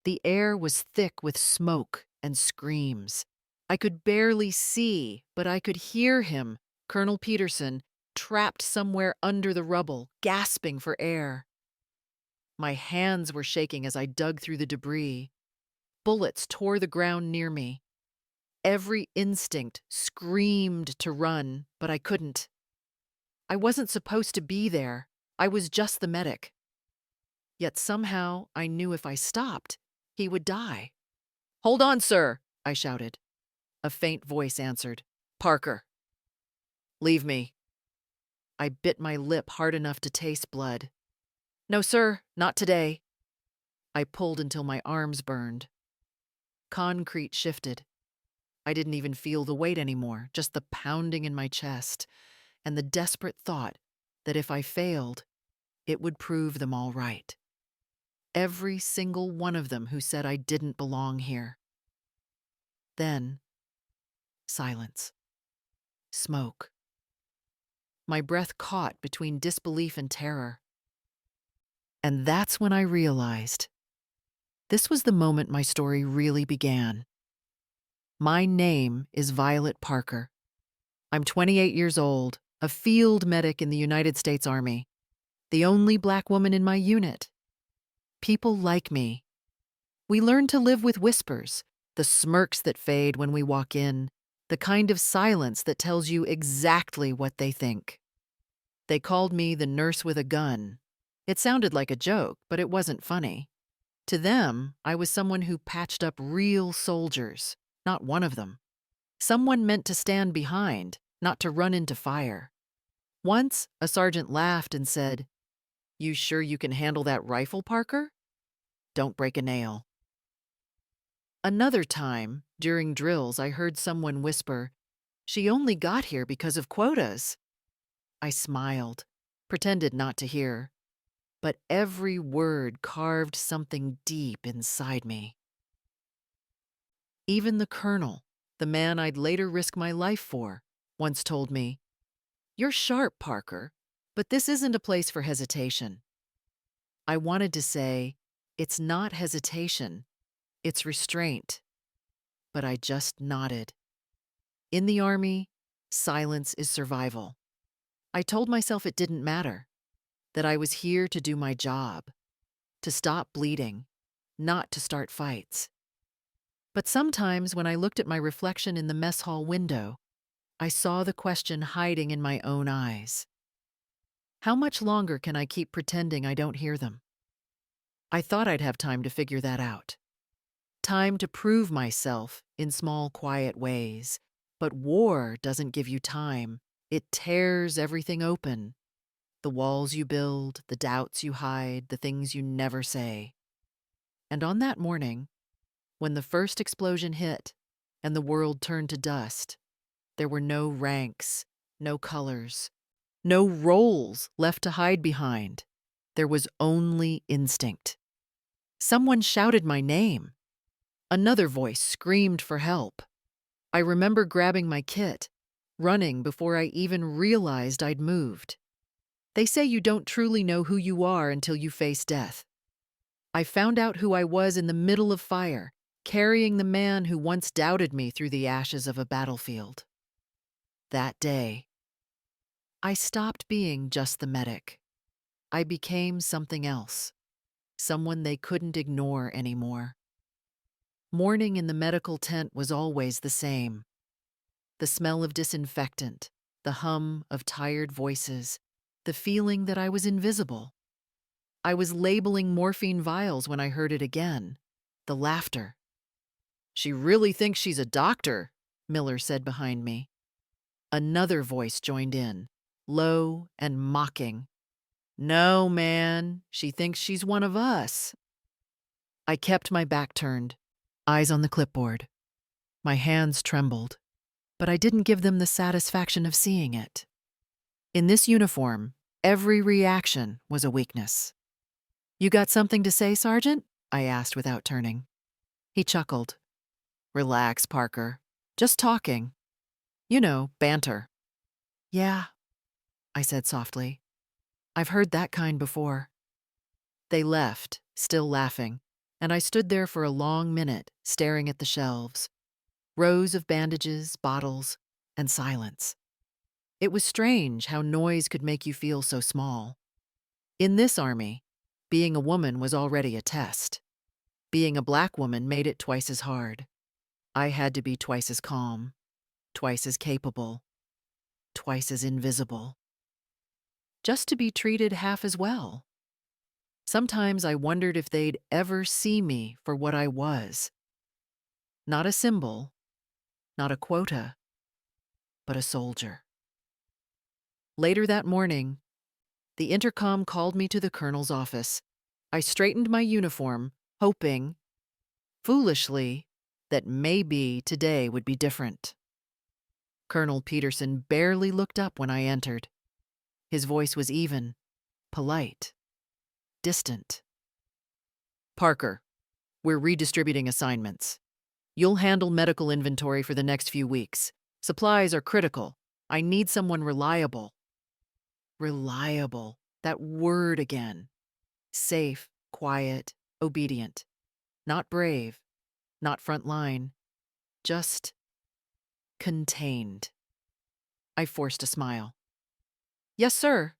The air was thick with smoke and screams. I could barely see, but I could hear him, Colonel Peterson, trapped somewhere under the rubble, gasping for air. My hands were shaking as I dug through the debris. Bullets tore the ground near me. Every instinct screamed to run, but I couldn't. I wasn't supposed to be there. I was just the medic. Yet somehow I knew if I stopped, he would die. "Hold on, sir," I shouted. A faint voice answered, "Parker." "Leave me." I bit my lip hard enough to taste blood. "No, sir, not today." I pulled until my arms burned. Concrete shifted. I didn't even feel the weight anymore, just the pounding in my chest, and the desperate thought that if I failed, it would prove them all right. Every single one of them who said I didn't belong here. Then, silence. Smoke. My breath caught between disbelief and terror. And that's when I realized this was the moment my story really began. My name is Violet Parker. I'm 28 years old, a field medic in the United States Army, the only Black woman in my unit. People like me. We learn to live with whispers, the smirks that fade when we walk in, the kind of silence that tells you exactly what they think. They called me the nurse with a gun. It sounded like a joke, but it wasn't funny. To them, I was someone who patched up real soldiers, not one of them. Someone meant to stand behind, not to run into fire. Once, a sergeant laughed and said, "You sure you can handle that rifle, Parker? Don't break a nail." Another time, during drills, I heard someone whisper, "She only got here because of quotas." I smiled, pretended not to hear, but every word carved something deep inside me. Even the colonel, the man I'd later risk my life for, once told me, "You're sharp, Parker, but this isn't a place for hesitation." I wanted to say, "It's not hesitation, it's restraint," but I just nodded. In the Army, silence is survival. I told myself it didn't matter, that I was here to do my job, to stop bleeding, not to start fights. But sometimes when I looked at my reflection in the mess hall window, I saw the question hiding in my own eyes. How much longer can I keep pretending I don't hear them? I thought I'd have time to figure that out. Time to prove myself in small, quiet ways. But war doesn't give you time. It tears everything open. The walls you build, the doubts you hide, the things you never say. And on that morning, when the first explosion hit and the world turned to dust, there were no ranks, no colors, no roles left to hide behind. There was only instinct. Someone shouted my name. Another voice screamed for help. I remember grabbing my kit, running before I even realized I'd moved. They say you don't truly know who you are until you face death. I found out who I was in the middle of fire, carrying the man who once doubted me through the ashes of a battlefield. That day, I stopped being just the medic. I became something else, someone they couldn't ignore anymore. Morning in the medical tent was always the same. The smell of disinfectant, the hum of tired voices, the feeling that I was invisible. I was labeling morphine vials when I heard it again. The laughter. "She really thinks she's a doctor," Miller said behind me. Another voice joined in, low and mocking. "No, man, she thinks she's one of us." I kept my back turned, eyes on the clipboard. My hands trembled, but I didn't give them the satisfaction of seeing it. In this uniform, every reaction was a weakness. "You got something to say, Sergeant?" I asked without turning. He chuckled. "Relax, Parker. Just talking. You know, banter." "Yeah," I said softly. "I've heard that kind before." They left, still laughing, and I stood there for a long minute, staring at the shelves, rows of bandages, bottles, and silence. It was strange how noise could make you feel so small. In this army, being a woman was already a test. Being a black woman made it twice as hard. I had to be twice as calm, twice as capable, twice as invisible, just to be treated half as well. Sometimes I wondered if they'd ever see me for what I was. Not a symbol, not a quota, but a soldier. Later that morning, the intercom called me to the colonel's office. I straightened my uniform, hoping, foolishly, that maybe today would be different. Colonel Peterson barely looked up when I entered. His voice was even, polite, distant. "Parker, we're redistributing assignments. You'll handle medical inventory for the next few weeks. Supplies are critical. I need someone reliable." Reliable. That word again. Safe, quiet, obedient. Not brave, not front line. Just contained. I forced a smile. "Yes, sir."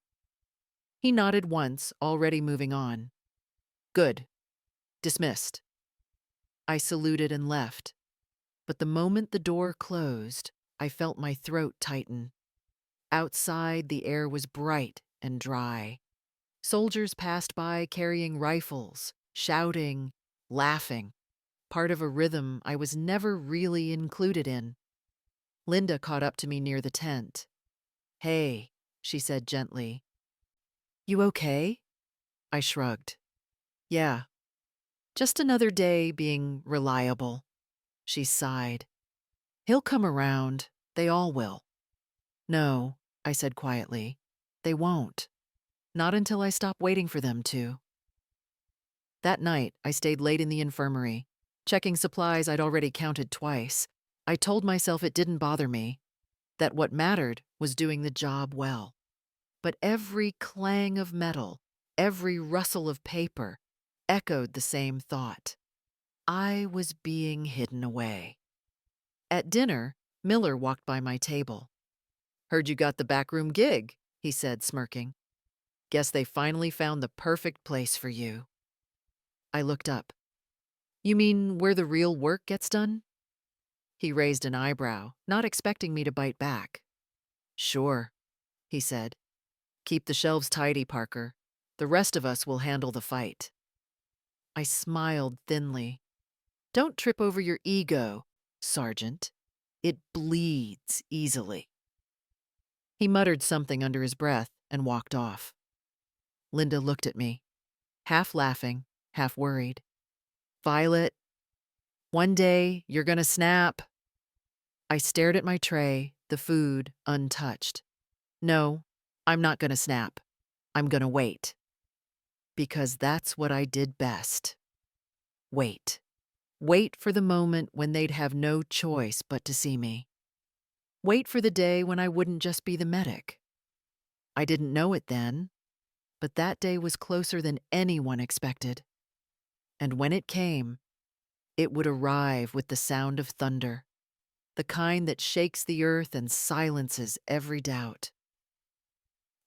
He nodded once, already moving on. "Good. Dismissed." I saluted and left, but the moment the door closed, I felt my throat tighten. Outside, the air was bright and dry. Soldiers passed by carrying rifles, shouting, laughing, part of a rhythm I was never really included in. Linda caught up to me near the tent. "Hey," she said gently. "You okay?" I shrugged. "Yeah, just another day being reliable." She sighed. "He'll come around. They all will." "No," I said quietly. "They won't. Not until I stop waiting for them to." That night, I stayed late in the infirmary, checking supplies I'd already counted twice. I told myself it didn't bother me, that what mattered was doing the job well. But every clang of metal, every rustle of paper, echoed the same thought. I was being hidden away. At dinner, Miller walked by my table. "Heard you got the backroom gig," he said, smirking. "Guess they finally found the perfect place for you." I looked up. "You mean where the real work gets done?" He raised an eyebrow, not expecting me to bite back. "Sure," he said. "Keep the shelves tidy, Parker. The rest of us will handle the fight." I smiled thinly. "Don't trip over your ego, Sergeant. It bleeds easily." He muttered something under his breath and walked off. Linda looked at me, half laughing, half worried. "Violet, one day you're gonna snap." I stared at my tray, the food untouched. "No, I'm not gonna snap. I'm gonna wait." Because that's what I did best. Wait. Wait for the moment when they'd have no choice but to see me. Wait for the day when I wouldn't just be the medic. I didn't know it then, but that day was closer than anyone expected. And when it came, it would arrive with the sound of thunder, the kind that shakes the earth and silences every doubt.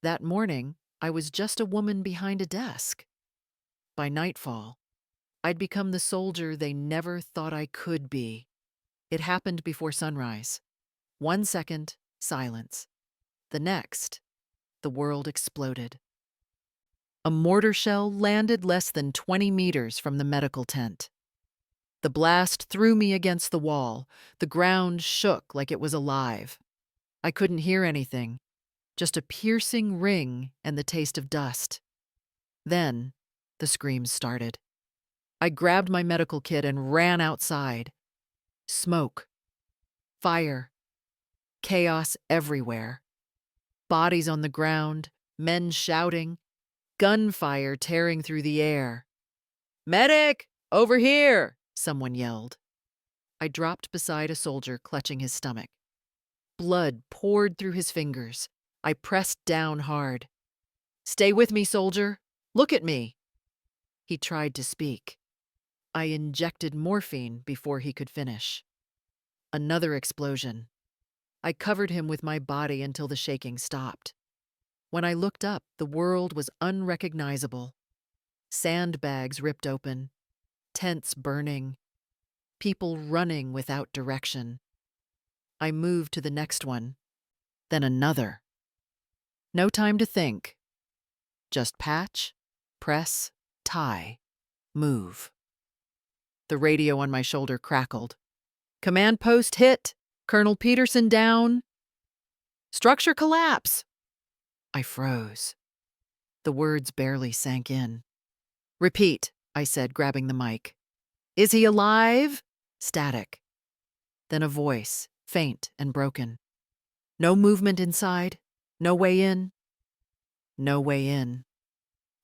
That morning, I was just a woman behind a desk. By nightfall, I'd become the soldier they never thought I could be. It happened before sunrise. 1 second, silence. The next, the world exploded. A mortar shell landed less than 20 meters from the medical tent. The blast threw me against the wall. The ground shook like it was alive. I couldn't hear anything, just a piercing ring and the taste of dust. Then, the screams started. I grabbed my medical kit and ran outside. Smoke, fire, chaos everywhere. Bodies on the ground, men shouting, gunfire tearing through the air. "Medic! Over here!" someone yelled. I dropped beside a soldier clutching his stomach. Blood poured through his fingers. I pressed down hard. "Stay with me, soldier. Look at me." He tried to speak. I injected morphine before he could finish. Another explosion. I covered him with my body until the shaking stopped. When I looked up, the world was unrecognizable. Sandbags ripped open, tents burning, people running without direction. I moved to the next one, then another. No time to think. Just patch, press, tie, move. The radio on my shoulder crackled. Command post hit. Colonel Peterson down. Structure collapse. I froze. The words barely sank in. Repeat, I said, grabbing the mic. Is he alive? Static. Then a voice, faint and broken. No movement inside. No way in. No way in.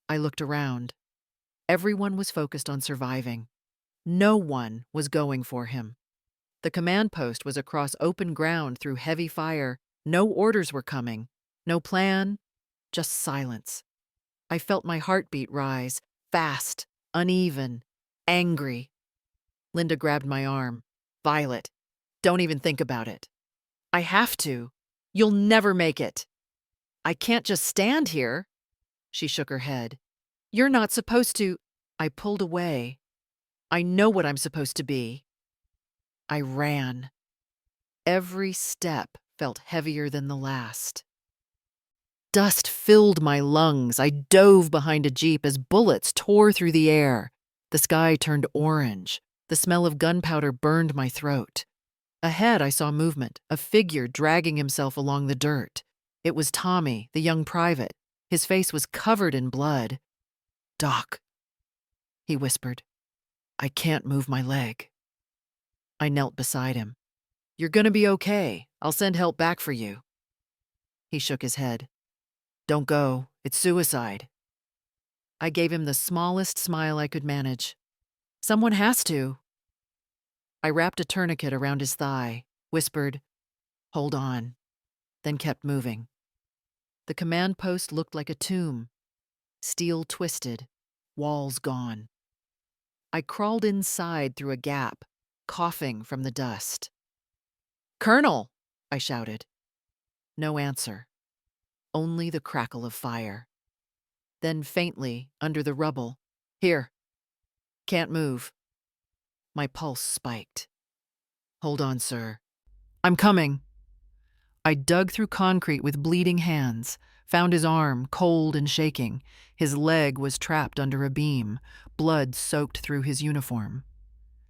I looked around. Everyone was focused on surviving. No one was going for him. The command post was across open ground through heavy fire. No orders were coming. No plan. Just silence. I felt my heartbeat rise, fast, uneven, angry. Linda grabbed my arm. Violet, don't even think about it. I have to. You'll never make it. I can't just stand here. She shook her head. You're not supposed to. I pulled away. I know what I'm supposed to be. I ran. Every step felt heavier than the last. Dust filled my lungs. I dove behind a jeep as bullets tore through the air. The sky turned orange. The smell of gunpowder burned my throat. Ahead, I saw movement, a figure dragging himself along the dirt. It was Tommy, the young private. His face was covered in blood. Doc, he whispered. I can't move my leg. I knelt beside him. You're gonna be okay. I'll send help back for you. He shook his head. Don't go. It's suicide. I gave him the smallest smile I could manage. Someone has to. I wrapped a tourniquet around his thigh, whispered, Hold on, then kept moving. The command post looked like a tomb. Steel twisted, walls gone. I crawled inside through a gap, coughing from the dust. Colonel, I shouted. No answer. Only the crackle of fire. Then faintly, under the rubble, Here. Can't move. My pulse spiked. Hold on, sir. I'm coming. I dug through concrete with bleeding hands, found his arm, cold and shaking. His leg was trapped under a beam, blood soaked through his uniform.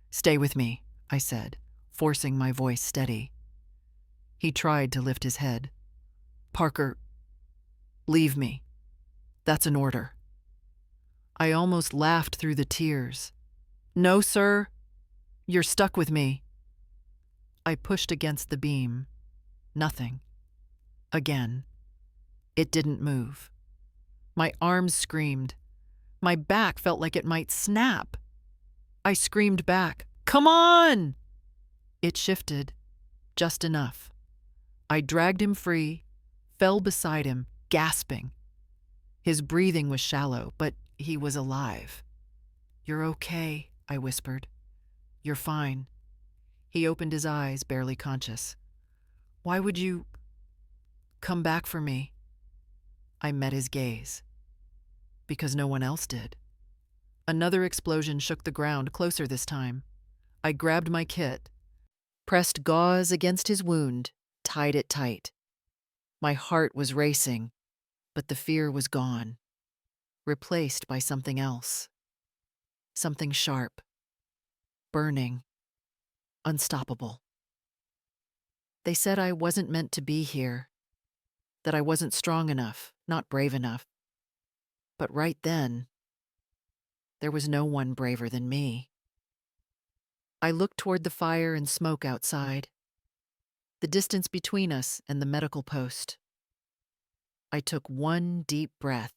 Stay with me, I said, forcing my voice steady. He tried to lift his head. Parker, leave me. That's an order. I almost laughed through the tears. No, sir. You're stuck with me. I pushed against the beam. Nothing. Again. It didn't move. My arms screamed. My back felt like it might snap. I screamed back, Come on! It shifted, just enough. I dragged him free, fell beside him, gasping. His breathing was shallow, but he was alive. You're okay, I whispered. You're fine. He opened his eyes, barely conscious. Why would you come back for me? I met his gaze. Because no one else did. Another explosion shook the ground, closer this time. I grabbed my kit, pressed gauze against his wound, tied it tight. My heart was racing, but the fear was gone, replaced by something else. Something sharp, burning, unstoppable. They said I wasn't meant to be here, that I wasn't strong enough, not brave enough. But right then, there was no one braver than me. I looked toward the fire and smoke outside, the distance between us and the medical post. I took one deep breath.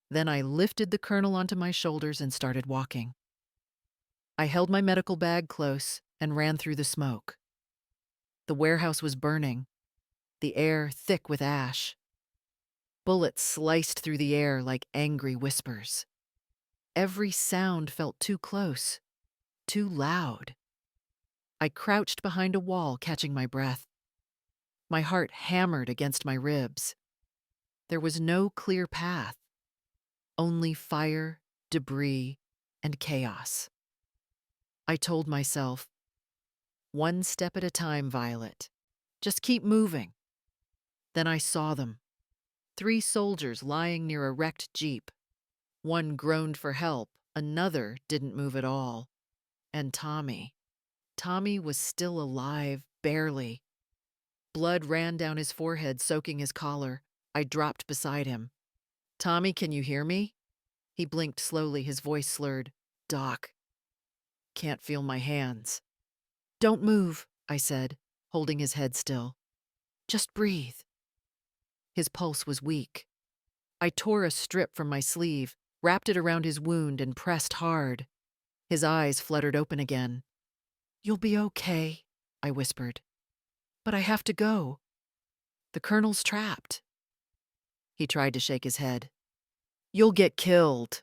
Then I lifted the colonel onto my shoulders and started walking. I held my medical bag close and ran through the smoke. The warehouse was burning, the air thick with ash. Bullets sliced through the air like angry whispers. every sound felt too close, too loud. I crouched behind a wall, catching my breath. My heart hammered against my ribs. There was no clear path, only fire, debris, and chaos. I told myself, one step at a time, Violet. Just keep moving. Then I saw them. 3 soldiers lying near a wrecked jeep. One groaned for help, another didn't move at all. And Tommy. Tommy was still alive, barely. Blood ran down his forehead, soaking his collar. I dropped beside him. "Tommy, can you hear me?" He blinked slowly, his voice slurred. "Doc, can't feel my hands." "Don't move," I said, holding his head still. "Just breathe." His pulse was weak. I tore a strip from my sleeve, wrapped it around his wound, and pressed hard. His eyes fluttered open again. "You'll be okay," I whispered. "But I have to go. The colonel's trapped." He tried to shake his head. "You'll get killed."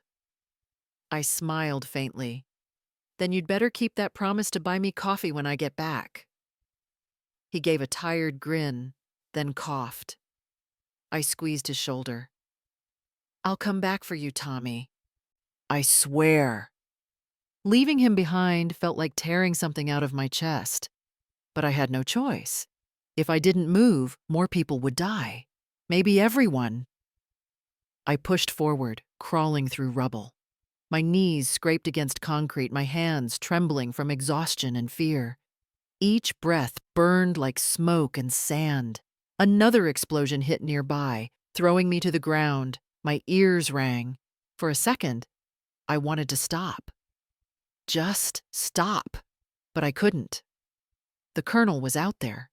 I smiled faintly. "Then you'd better keep that promise to buy me coffee when I get back." He gave a tired grin, then coughed. I squeezed his shoulder. "I'll come back for you, Tommy. I swear." Leaving him behind felt like tearing something out of my chest. But I had no choice. If I didn't move, more people would die. Maybe everyone. I pushed forward, crawling through rubble. My knees scraped against concrete, my hands trembling from exhaustion and fear. Each breath burned like smoke and sand. Another explosion hit nearby, throwing me to the ground. My ears rang. For a second, I wanted to stop. Just stop. But I couldn't. The colonel was out there.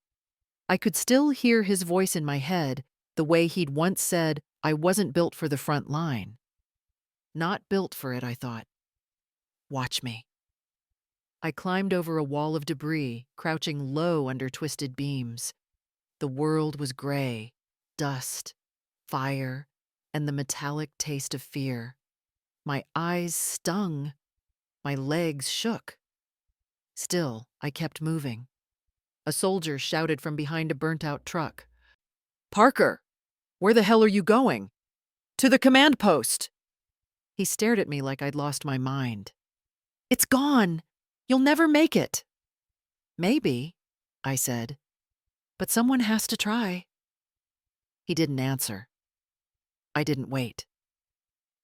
I could still hear his voice in my head, the way he'd once said I wasn't built for the front line. Not built for it, I thought. Watch me. I climbed over a wall of debris, crouching low under twisted beams. The world was gray, dust, fire, and the metallic taste of fear. My eyes stung. My legs shook. Still, I kept moving. A soldier shouted from behind a burnt-out truck. "Parker, where the hell are you going?" "To the command post." He stared at me like I'd lost my mind. "It's gone. You'll never make it." "Maybe," I said, "but someone has to try." He didn't answer. I didn't wait.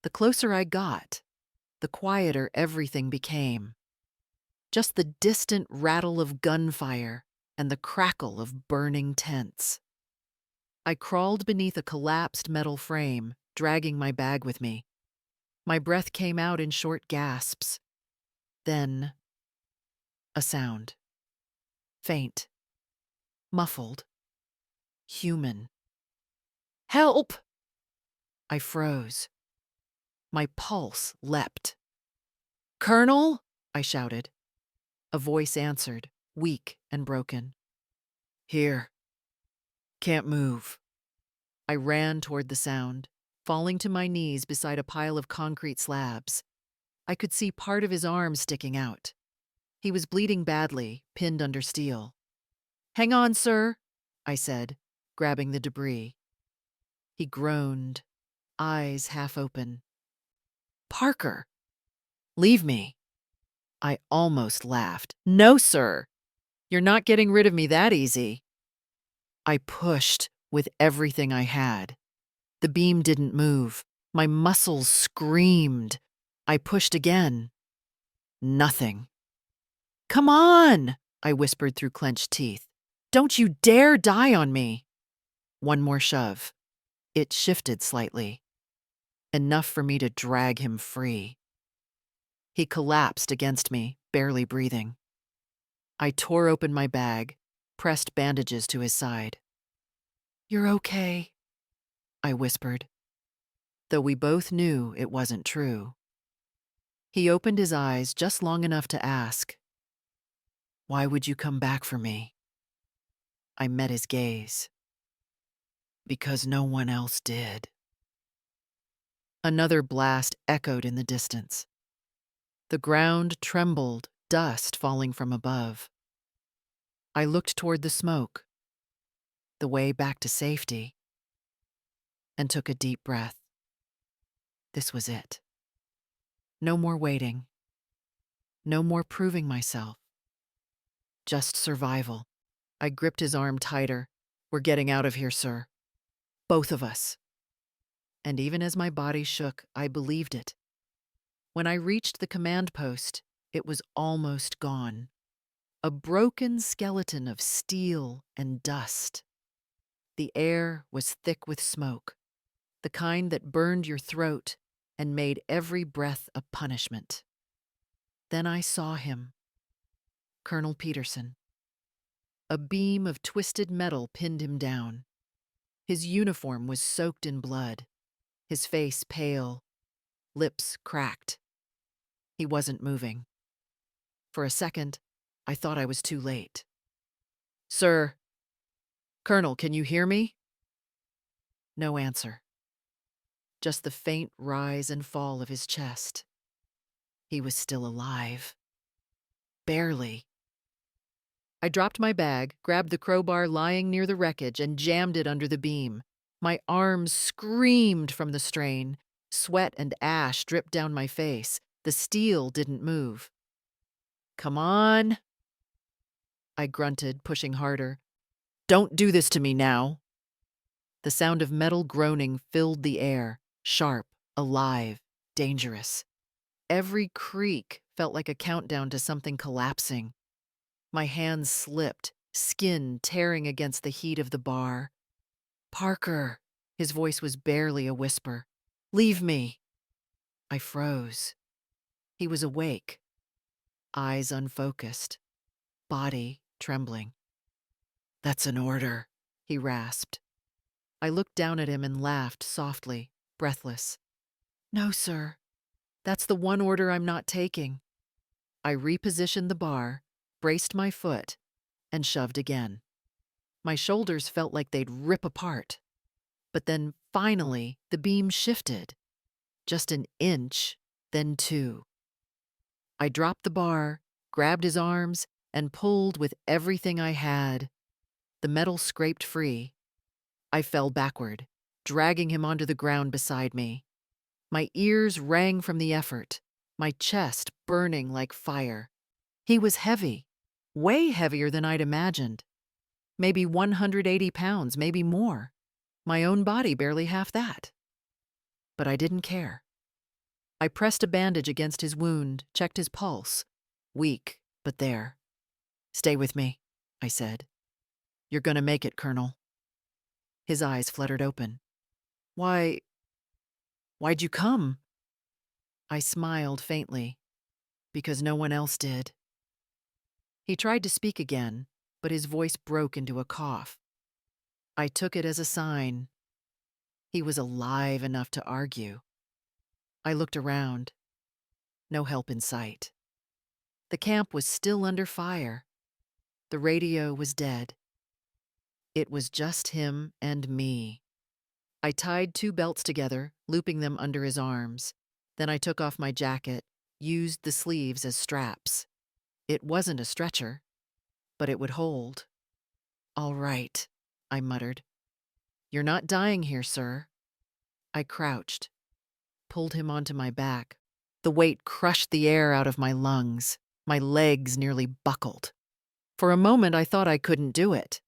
The closer I got, the quieter everything became. Just the distant rattle of gunfire and the crackle of burning tents. I crawled beneath a collapsed metal frame, dragging my bag with me. My breath came out in short gasps. Then, a sound. Faint. Muffled. Human. "Help!" I froze. My pulse leapt. "Colonel?" I shouted. A voice answered, weak and broken. "Here. Can't move." I ran toward the sound, falling to my knees beside a pile of concrete slabs. I could see part of his arm sticking out. He was bleeding badly, pinned under steel. "Hang on, sir," I said, grabbing the debris. He groaned, eyes half open. "Parker, leave me." I almost laughed. "No, sir. You're not getting rid of me that easy." I pushed with everything I had. The beam didn't move. My muscles screamed. I pushed again. Nothing. "Come on," I whispered through clenched teeth. "Don't you dare die on me." One more shove. It shifted slightly. Enough for me to drag him free. He collapsed against me, barely breathing. I tore open my bag, pressed bandages to his side. "You're okay," I whispered, though we both knew it wasn't true. He opened his eyes just long enough to ask, "Why would you come back for me?" I met his gaze. "Because no one else did." Another blast echoed in the distance. The ground trembled, dust falling from above. I looked toward the smoke, the way back to safety, and took a deep breath. This was it. No more waiting. No more proving myself. Just survival. I gripped his arm tighter. We're getting out of here, sir. Both of us. And even as my body shook, I believed it. When I reached the command post, it was almost gone. A broken skeleton of steel and dust. The air was thick with smoke, the kind that burned your throat and made every breath a punishment. Then I saw him, Colonel Peterson. A beam of twisted metal pinned him down. His uniform was soaked in blood, his face pale, lips cracked. He wasn't moving. For a second, I thought I was too late. Sir, Colonel, can you hear me? No answer. Just the faint rise and fall of his chest. He was still alive. Barely. I dropped my bag, grabbed the crowbar lying near the wreckage, and jammed it under the beam. My arms screamed from the strain. Sweat and ash dripped down my face. The steel didn't move. Come on, I grunted, pushing harder. Don't do this to me now. The sound of metal groaning filled the air, sharp, alive, dangerous. Every creak felt like a countdown to something collapsing. My hands slipped, skin tearing against the heat of the bar. Parker, his voice was barely a whisper. Leave me. I froze. He was awake, eyes unfocused, body trembling. That's an order, he rasped. I looked down at him and laughed softly, breathless. No, sir. That's the one order I'm not taking. I repositioned the bar, braced my foot, and shoved again. My shoulders felt like they'd rip apart. But then, finally, the beam shifted. Just an inch, then two. I dropped the bar, grabbed his arms, and pulled with everything I had. The metal scraped free. I fell backward, dragging him onto the ground beside me. My ears rang from the effort, my chest burning like fire. He was heavy, way heavier than I'd imagined. Maybe 180 pounds, maybe more. My own body barely half that. But I didn't care. I pressed a bandage against his wound, checked his pulse. Weak, but there. Stay with me, I said. You're gonna make it, Colonel. His eyes fluttered open. Why'd you come? I smiled faintly, because no one else did. He tried to speak again, but his voice broke into a cough. I took it as a sign. He was alive enough to argue. I looked around. No help in sight. The camp was still under fire. The radio was dead. It was just him and me. I tied two belts together, looping them under his arms. Then I took off my jacket, used the sleeves as straps. It wasn't a stretcher, but it would hold. All right, I muttered. You're not dying here, sir. I crouched, pulled him onto my back. The weight crushed the air out of my lungs. My legs nearly buckled. For a moment, I thought I couldn't do it.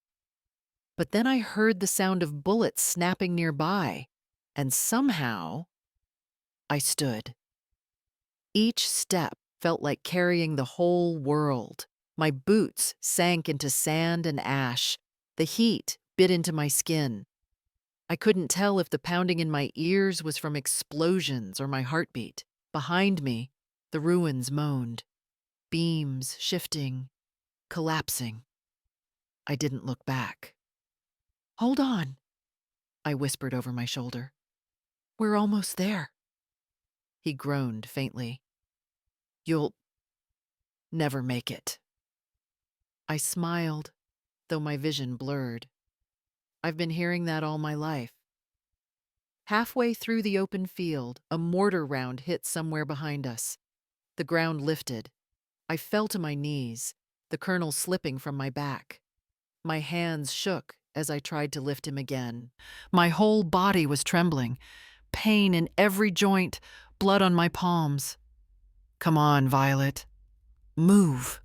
But then I heard the sound of bullets snapping nearby, and somehow I stood. Each step felt like carrying the whole world. My boots sank into sand and ash. The heat bit into my skin. I couldn't tell if the pounding in my ears was from explosions or my heartbeat. Behind me, the ruins moaned, beams shifting, collapsing. I didn't look back. Hold on, I whispered over my shoulder. We're almost there. He groaned faintly. You'll never make it. I smiled, though my vision blurred. I've been hearing that all my life. Halfway through the open field, a mortar round hit somewhere behind us. The ground lifted. I fell to my knees, the colonel slipping from my back. My hands shook as I tried to lift him again. My whole body was trembling, pain in every joint, blood on my palms. Come on, Violet. Move.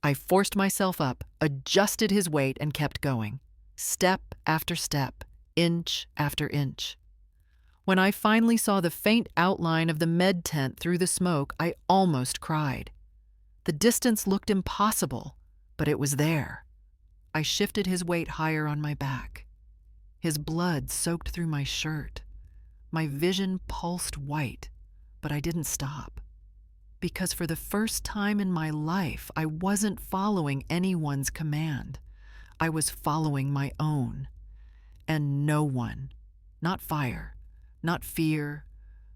I forced myself up, adjusted his weight, and kept going. Step after step, inch after inch. When I finally saw the faint outline of the med tent through the smoke, I almost cried. The distance looked impossible, but it was there. I shifted his weight higher on my back. His blood soaked through my shirt. My vision pulsed white, but I didn't stop. Because for the first time in my life, I wasn't following anyone's command. I was following my own. And no one, not fire, not fear,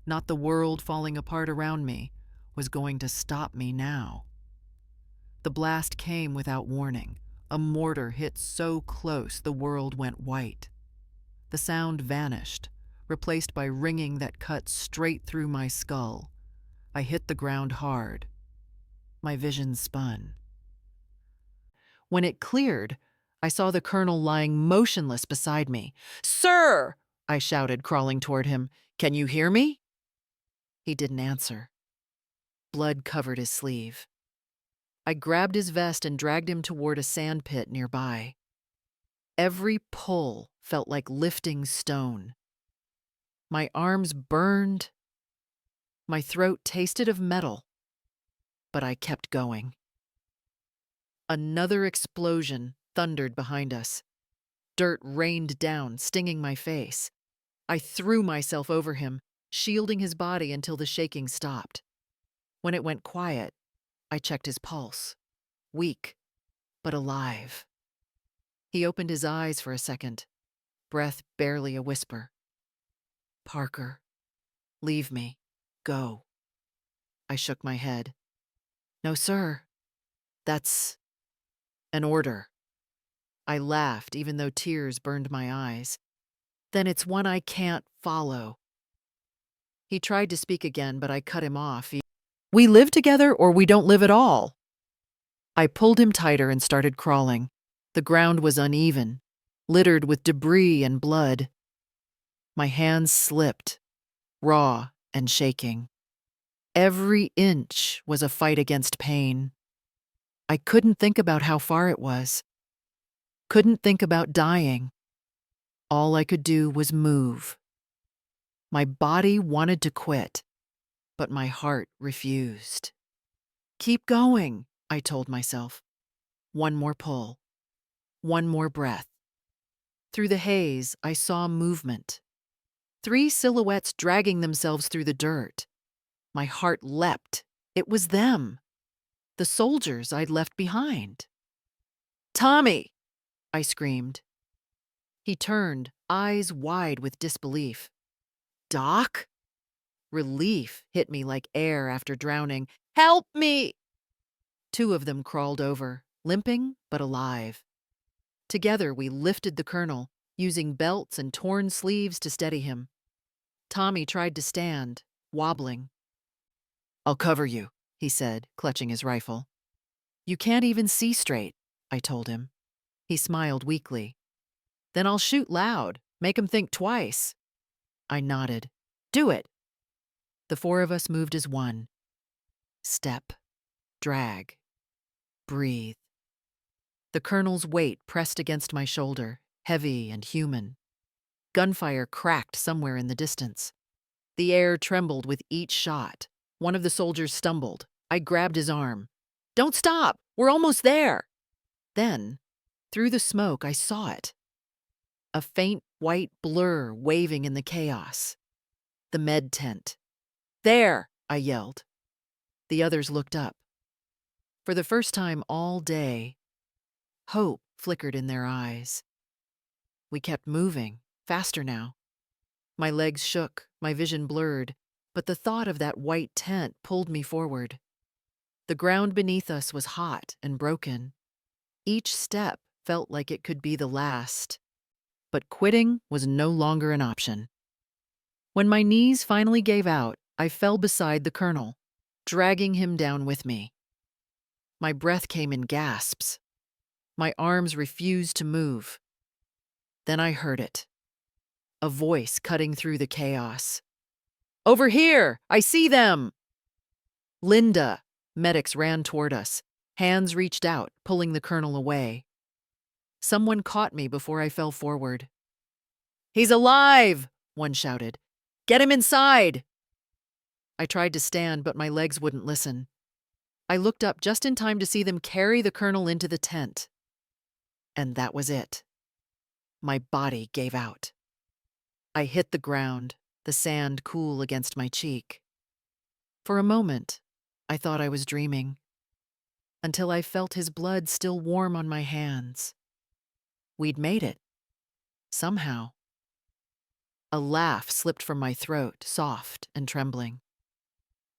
not the world falling apart around me, was going to stop me now. The blast came without warning. A mortar hit so close the world went white. The sound vanished, replaced by ringing that cut straight through my skull. I hit the ground hard. My vision spun. When it cleared, I saw the colonel lying motionless beside me. "Sir!" I shouted, crawling toward him. "Can you hear me?" He didn't answer. Blood covered his sleeve. I grabbed his vest and dragged him toward a sand pit nearby. Every pull felt like lifting stone. My arms burned. My throat tasted of metal. But I kept going. Another explosion thundered behind us. Dirt rained down, stinging my face. I threw myself over him, shielding his body until the shaking stopped. When it went quiet, I checked his pulse. Weak, but alive. He opened his eyes for a second, breath barely a whisper. "Parker, leave me. Go." I shook my head. "No, sir. That's an order." I laughed, even though tears burned my eyes. "Then it's one I can't follow." He tried to speak again, but I cut him off. "We live together or we don't live at all." I pulled him tighter and started crawling. The ground was uneven, littered with debris and blood. My hands slipped, raw and shaking. Every inch was a fight against pain. I couldn't think about how far it was. Couldn't think about dying. All I could do was move. My body wanted to quit, but my heart refused. "Keep going," I told myself. One more pull. One more breath. Through the haze, I saw movement. 3 silhouettes dragging themselves through the dirt. My heart leapt. It was them. The soldiers I'd left behind. "Tommy!" I screamed. He turned, eyes wide with disbelief. "Doc?" Relief hit me like air after drowning. "Help me!" 2 of them crawled over, limping but alive. Together we lifted the colonel, using belts and torn sleeves to steady him. Tommy tried to stand, wobbling. "I'll cover you," he said, clutching his rifle. "You can't even see straight," I told him. He smiled weakly. "Then I'll shoot loud, make 'em think twice." I nodded. "Do it." The 4 of us moved as one. Step, drag, breathe. The colonel's weight pressed against my shoulder, heavy and human. Gunfire cracked somewhere in the distance. The air trembled with each shot. One of the soldiers stumbled. I grabbed his arm. "Don't stop! We're almost there!" Then, through the smoke, I saw it. A faint white blur waving in the chaos. The med tent. "There!" I yelled. The others looked up. For the first time all day, hope flickered in their eyes. We kept moving, faster now. My legs shook, my vision blurred, but the thought of that white tent pulled me forward. The ground beneath us was hot and broken. Each step felt like it could be the last. But quitting was no longer an option. When my knees finally gave out, I fell beside the colonel. dragging him down with me. My breath came in gasps. My arms refused to move. Then I heard it, a voice cutting through the chaos. "Over here! I see them!" "Linda!" Medics ran toward us. Hands reached out, pulling the colonel away. Someone caught me before I fell forward. "He's alive!" one shouted. "Get him inside!" I tried to stand, but my legs wouldn't listen. I looked up just in time to see them carry the colonel into the tent. And that was it. My body gave out. I hit the ground, the sand cool against my cheek. For a moment, I thought I was dreaming, until I felt his blood still warm on my hands. We'd made it. Somehow. A laugh slipped from my throat, soft and trembling.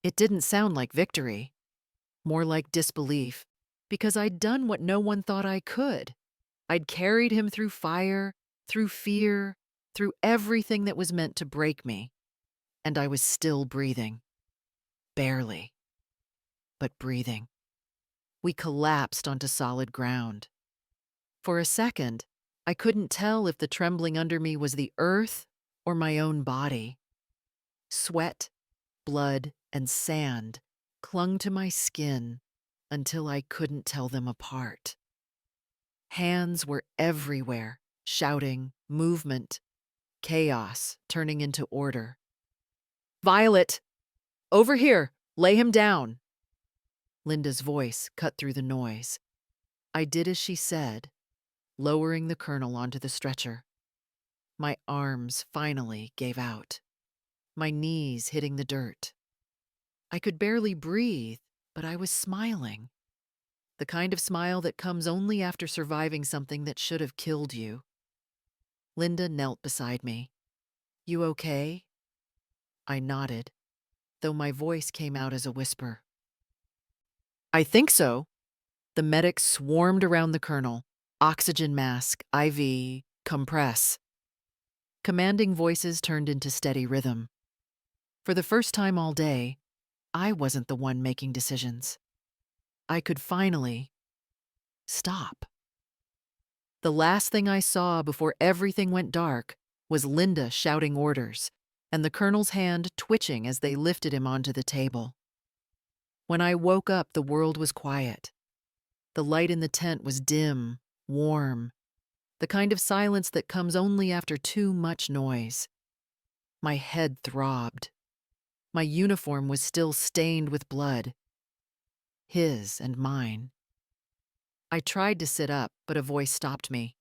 It didn't sound like victory, more like disbelief, because I'd done what no one thought I could. I'd carried him through fire, through fear, through everything that was meant to break me, and I was still breathing. Barely, but breathing. We collapsed onto solid ground. For a second, I couldn't tell if the trembling under me was the earth or my own body. Sweat, blood, and sand clung to my skin until I couldn't tell them apart. Hands were everywhere, shouting, movement, chaos turning into order. "Violet! Over here! Lay him down!" Linda's voice cut through the noise. I did as she said, lowering the colonel onto the stretcher. My arms finally gave out, my knees hitting the dirt. I could barely breathe, but I was smiling. The kind of smile that comes only after surviving something that should have killed you. Linda knelt beside me. "You okay?" I nodded, though my voice came out as a whisper. "I think so." The medics swarmed around the colonel. Oxygen mask, IV, compress. Commanding voices turned into steady rhythm. For the first time all day, I wasn't the one making decisions. I could finally stop. The last thing I saw before everything went dark was Linda shouting orders, and the colonel's hand twitching as they lifted him onto the table. When I woke up, the world was quiet. The light in the tent was dim, warm, the kind of silence that comes only after too much noise. My head throbbed. My uniform was still stained with blood. His and mine. I tried to sit up, but a voice stopped me.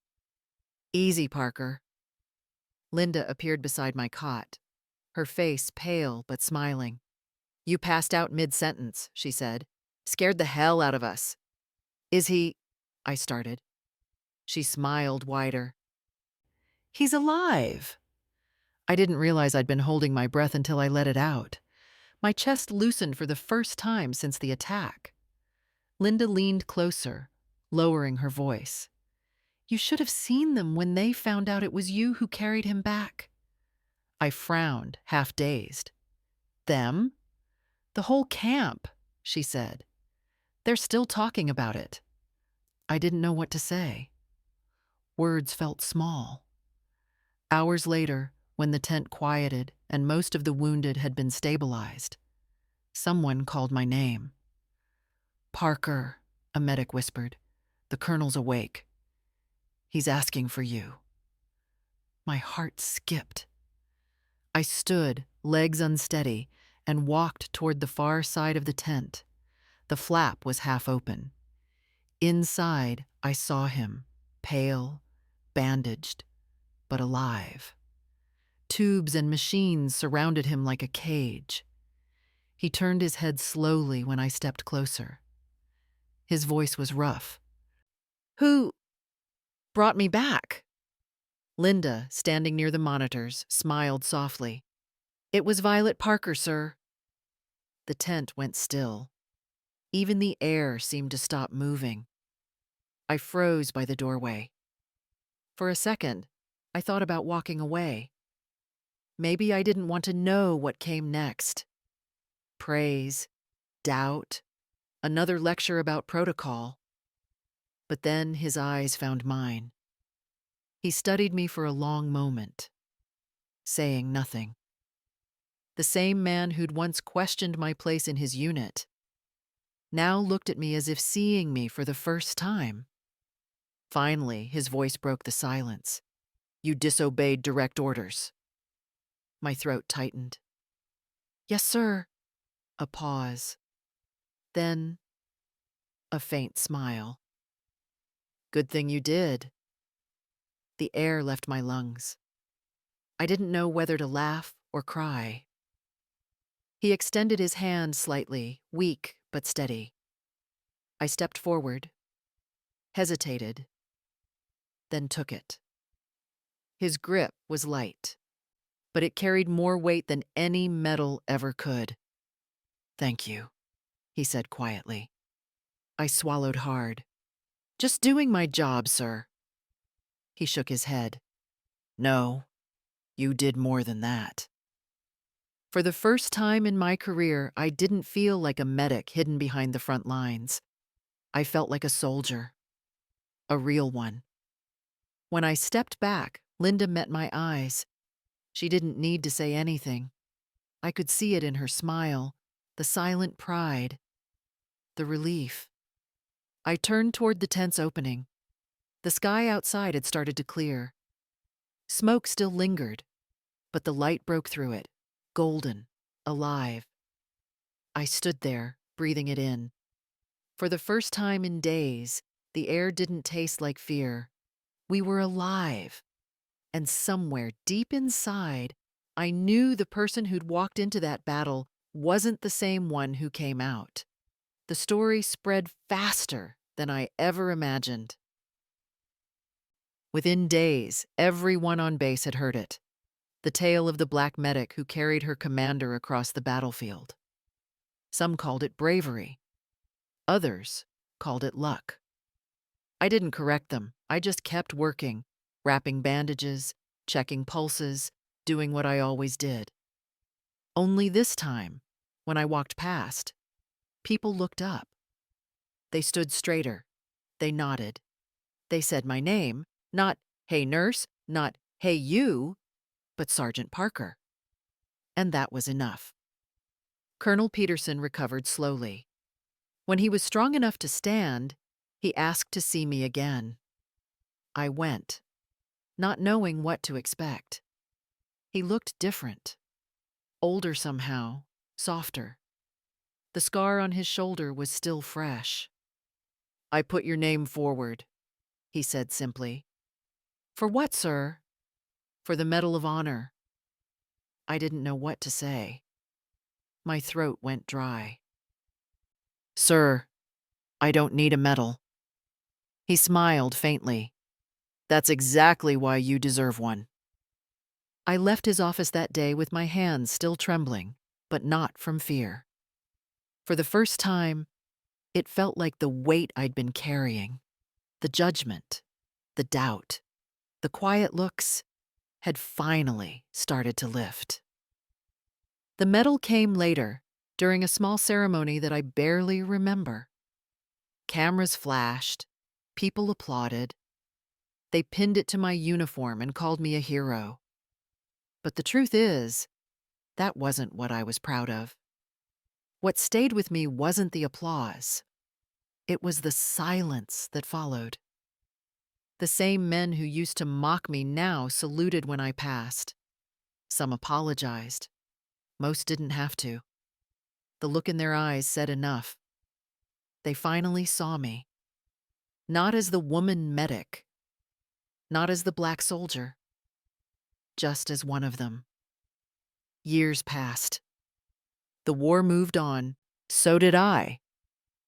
"Easy, Parker." Linda appeared beside my cot, her face pale but smiling. "You passed out mid-sentence," she said. "Scared the hell out of us." "Is he—" I started. She smiled wider. "He's alive." I didn't realize I'd been holding my breath until I let it out. My chest loosened for the first time since the attack. Linda leaned closer, lowering her voice. "You should have seen them when they found out it was you who carried him back." I frowned, half dazed. "Them?" "The whole camp," she said. "They're still talking about it." I didn't know what to say. Words felt small. Hours later, when the tent quieted and most of the wounded had been stabilized, someone called my name. "Parker," a medic whispered. "The colonel's awake. He's asking for you." My heart skipped. I stood, legs unsteady, and walked toward the far side of the tent. The flap was half open. Inside, I saw him, pale, bandaged, but alive. Tubes and machines surrounded him like a cage. He turned his head slowly when I stepped closer. His voice was rough. "Who brought me back?" Linda, standing near the monitors, smiled softly. "It was Violet Parker, sir." The tent went still. Even the air seemed to stop moving. I froze by the doorway. For a second, I thought about walking away. Maybe I didn't want to know what came next. Praise, doubt, another lecture about protocol. But then his eyes found mine. He studied me for a long moment, saying nothing. The same man who'd once questioned my place in his unit now looked at me as if seeing me for the first time. Finally, his voice broke the silence. "You disobeyed direct orders." My throat tightened. "Yes, sir." A pause. Then a faint smile. "Good thing you did." The air left my lungs. I didn't know whether to laugh or cry. He extended his hand slightly, weak but steady. I stepped forward, hesitated, then took it. His grip was light, but it carried more weight than any metal ever could. "Thank you," he said quietly. I swallowed hard. "Just doing my job, sir." He shook his head. "No, you did more than that." For the first time in my career, I didn't feel like a medic hidden behind the front lines. I felt like a soldier, a real one. When I stepped back, Linda met my eyes. She didn't need to say anything. I could see it in her smile, the silent pride, the relief. I turned toward the tent's opening. The sky outside had started to clear. Smoke still lingered, but the light broke through it, golden, alive. I stood there, breathing it in. For the first time in days, the air didn't taste like fear. We were alive. And somewhere deep inside, I knew the person who'd walked into that battle wasn't the same one who came out. The story spread faster than I ever imagined. Within days, everyone on base had heard it. The tale of the black medic who carried her commander across the battlefield. Some called it bravery. Others called it luck. I didn't correct them. I just kept working, wrapping bandages, checking pulses, doing what I always did. Only this time, when I walked past, people looked up. They stood straighter. They nodded. They said my name, not "Hey, nurse," not "Hey, you," but Sergeant Parker. And that was enough. Colonel Peterson recovered slowly. When he was strong enough to stand, he asked to see me again. I went, not knowing what to expect. He looked different. Older somehow, softer. The scar on his shoulder was still fresh. "I put your name forward," he said simply. "For what, sir?" "For the Medal of Honor." I didn't know what to say. My throat went dry. "Sir, I don't need a medal." He smiled faintly. "That's exactly why you deserve one." I left his office that day with my hands still trembling, but not from fear. For the first time, it felt like the weight I'd been carrying, the judgment, the doubt, the quiet looks, had finally started to lift. The medal came later, during a small ceremony that I barely remember. Cameras flashed, people applauded. They pinned it to my uniform and called me a hero. But the truth is, that wasn't what I was proud of. What stayed with me wasn't the applause. It was the silence that followed. The same men who used to mock me now saluted when I passed. Some apologized. Most didn't have to. The look in their eyes said enough. They finally saw me. Not as the woman medic. Not as the black soldier. Just as one of them. Years passed. The war moved on. So did I.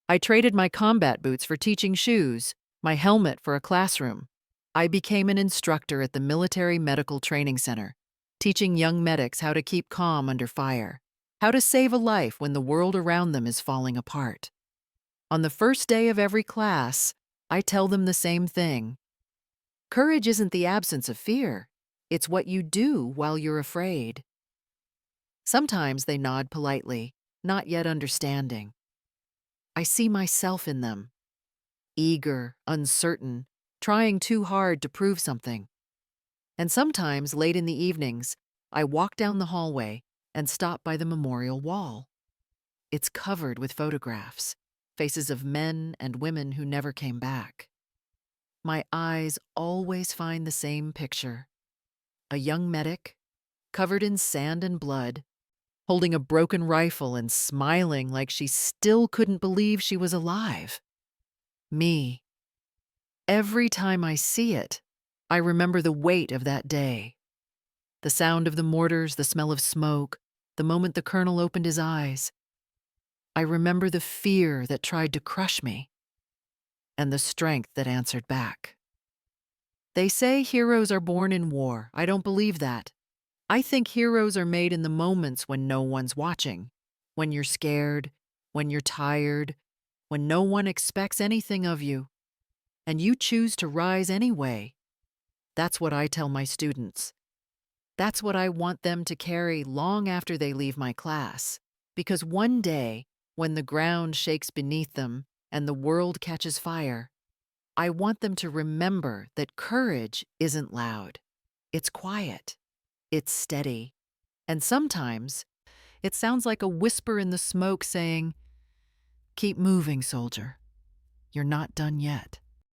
I traded my combat boots for teaching shoes, my helmet for a classroom. I became an instructor at the Military Medical Training Center, teaching young medics how to keep calm under fire, how to save a life when the world around them is falling apart. On the first day of every class, I tell them the same thing. Courage isn't the absence of fear. It's what you do while you're afraid. Sometimes they nod politely, not yet understanding. I see myself in them, eager, uncertain, trying too hard to prove something. And sometimes, late in the evenings, I walk down the hallway and stop by the memorial wall. It's covered with photographs, faces of men and women who never came back. My eyes always find the same picture: a young medic, covered in sand and blood, holding a broken rifle and smiling like she still couldn't believe she was alive. Me. Every time I see it, I remember the weight of that day. The sound of the mortars, the smell of smoke, the moment the colonel opened his eyes. I remember the fear that tried to crush me and the strength that answered back. They say heroes are born in war. I don't believe that. I think heroes are made in the moments when no one's watching, when you're scared, when you're tired, when no one expects anything of you, and you choose to rise anyway. That's what I tell my students. That's what I want them to carry long after they leave my class. Because one day, when the ground shakes beneath them and the world catches fire, I want them to remember that courage isn't loud. It's quiet. It's steady. And sometimes, it sounds like a whisper in the smoke saying, "Keep moving, soldier. You're not done yet."